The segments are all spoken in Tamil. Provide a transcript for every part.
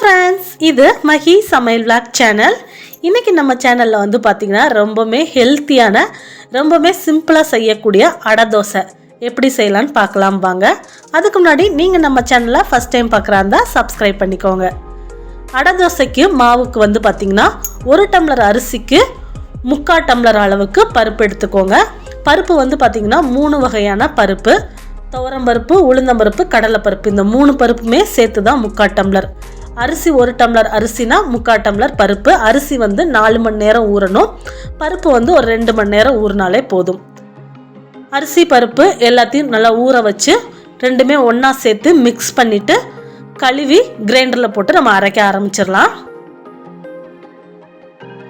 फ्रेंड्स இது மஹி சமையல் vlog சேனல். இன்னைக்கு நம்ம சேனல்ல வந்து பாத்தீங்கன்னா ரொம்பவே ஹெல்தியான ரொம்பவே சிம்பிளா செய்யக்கூடிய அடை தோசை எப்படி செய்யலாம்னு பார்க்கலாம் வாங்க. அதுக்கு முன்னாடி நீங்க நம்ம சேனலை ஃபர்ஸ்ட் டைம் பார்க்கறாந்தா சப்ஸ்கிரைப் பண்ணிக்கோங்க. அடை தோசைக்கு மாவுக்கு வந்து பாத்தீங்கன்னா 1 டம்ளர் அரிசிக்கு 3/4 டம்ளர் அளவுக்கு பருப்பு எடுத்துக்கோங்க. பருப்பு வந்து பாத்தீங்கன்னா 3 வகையான பருப்பு, துவரம் பருப்பு, உளுந்தம் பருப்பு, கடலை பருப்பு, இந்த 3 பருப்புமே சேர்த்து தான் 3/4 டம்ளர். அரிசி 1 டம்ளர் அரிசினா 3/4 டம்ளர் பருப்பு. அரிசி வந்து 4 மணி நேரம் ஊறணும், பருப்பு வந்து ஒரு 2 மணி நேரம் ஊறினாலே போதும். அரிசி பருப்பு எல்லாத்தையும் நல்லா ஊற வச்சு ரெண்டுமே ஒன்றா சேர்த்து மிக்ஸ் பண்ணிவிட்டு கழுவி கிரைண்டரில் போட்டு நம்ம அரைக்க ஆரம்பிச்சிடலாம்.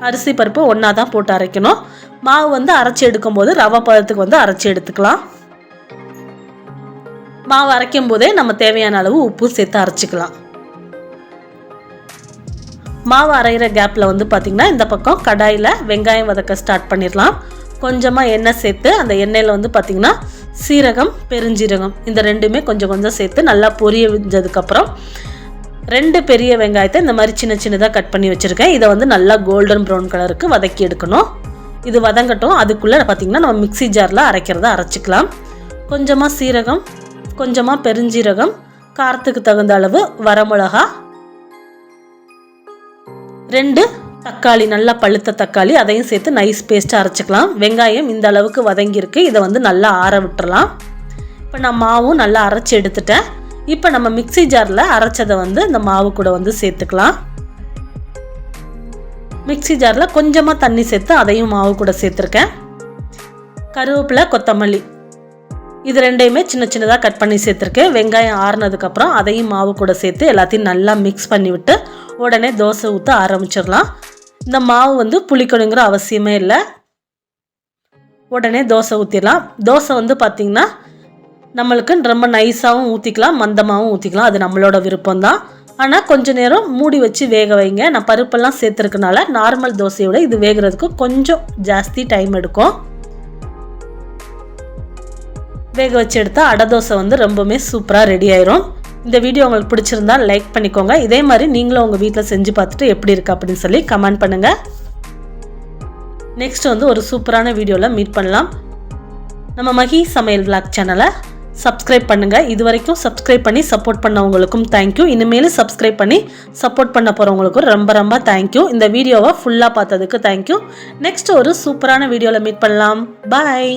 அரிசி பருப்பு ஒன்றா தான் போட்டு அரைக்கணும். மாவு வந்து அரைச்சி எடுக்கும் போது ரவை பதத்துக்கு வந்து அரைச்சி எடுத்துக்கலாம். மாவு அரைக்கும் போதே நம்ம தேவையான அளவு உப்பு சேர்த்து அரைச்சிக்கலாம். மாவு அரைகிற கேப்பில் வந்து பார்த்திங்கன்னா இந்த பக்கம் கடாயில் வெங்காயம் வதக்க ஸ்டார்ட் பண்ணிடலாம். கொஞ்சமாக எண்ணெய் சேர்த்து அந்த எண்ணெயில் வந்து பார்த்திங்கன்னா சீரகம், பெருஞ்சீரகம் இந்த ரெண்டுமே கொஞ்சம் கொஞ்சம் சேர்த்து நல்லா பொரிய வச்சதுக்கப்புறம் 2 பெரிய வெங்காயத்தை இந்த மாதிரி சின்ன சின்னதாக கட் பண்ணி வச்சுருக்கேன். இதை வந்து நல்லா கோல்டன் ப்ரௌன் கலருக்கு வதக்கி எடுக்கணும். இது வதங்கட்டும். அதுக்குள்ளே பார்த்திங்கன்னா நம்ம மிக்சி ஜாரில் அரைக்கிறத அரைச்சிக்கலாம். கொஞ்சமாக சீரகம், கொஞ்சமாக பெருஞ்சீரகம், காரத்துக்கு தகுந்த அளவு வரமிளகா, 2 தக்காளி, நல்லா பழுத்த தக்காளி, அதையும் சேர்த்து நைஸ் பேஸ்ட்டாக அரைச்சிக்கலாம். வெங்காயம் இந்த அளவுக்கு வதங்கியிருக்கு. இதை வந்து நல்லா ஆற விட்டுறலாம். இப்போ நான் மாவும் நல்லா அரைச்சி எடுத்துட்டேன். இப்போ நம்ம மிக்சி ஜாரில் அரைச்சதை வந்து இந்த மாவு கூட வந்து சேர்த்துக்கலாம். மிக்சி ஜாரில் கொஞ்சமாக தண்ணி சேர்த்து அதையும் மாவு கூட சேர்த்துருக்கேன். கருவேப்பிலை, கொத்தமல்லி இது ரெண்டையுமே சின்ன சின்னதாக கட் பண்ணி சேர்த்துருக்கேன். வெங்காயம் ஆறுனதுக்கப்புறம் அதையும் மாவு கூட சேர்த்து எல்லாத்தையும் நல்லா மிக்ஸ் பண்ணி விட்டு உடனே தோசை ஊற்ற ஆரம்பிச்சிடலாம். இந்த மாவு வந்து புளிக்கணுங்கிற அவசியமே இல்லை. உடனே தோசை ஊற்றிடலாம். தோசை வந்து பார்த்திங்கன்னா நம்மளுக்கு ரொம்ப நைஸாகவும் ஊற்றிக்கலாம், மந்தமாகவும் ஊற்றிக்கலாம். அது நம்மளோட விருப்பம்தான். ஆனால் கொஞ்சம் நேரம் மூடி வச்சு வேக வைங்க. நான் பருப்பெல்லாம் சேர்த்துருக்கனால நார்மல் தோசையோட இது வேகிறதுக்கு கொஞ்சம் ஜாஸ்தி டைம் எடுக்கும். வேக வச்சு எடுத்தால் அடை தோசை வந்து ரொம்பவுமே சூப்பராக ரெடி ஆயிரும். இந்த வீடியோ உங்களுக்கு பிடிச்சிருந்தா லைக் பண்ணிக்கோங்க. இதே மாதிரி நீங்களும் உங்கள் வீட்டில் செஞ்சு பார்த்துட்டு எப்படி இருக்கு அப்படின்னு சொல்லி கமெண்ட் பண்ணுங்கள். நெக்ஸ்ட் வந்து ஒரு சூப்பரான வீடியோவில் மீட் பண்ணலாம். நம்ம மஹி சமையல் vlog சேனலை சப்ஸ்கிரைப் பண்ணுங்கள். இது வரைக்கும் சப்ஸ்கிரைப் பண்ணி சப்போர்ட் பண்ணவங்களுக்கும் தேங்க்யூ. இனிமேலும் சப்ஸ்கிரைப் பண்ணி சப்போர்ட் பண்ண போகிறவங்களுக்கும் ரொம்ப ரொம்ப தேங்க்யூ. இந்த வீடியோவை ஃபுல்லாக பார்த்ததுக்கு தேங்க்யூ. நெக்ஸ்ட் ஒரு சூப்பரான வீடியோவில் மீட் பண்ணலாம். பாய்.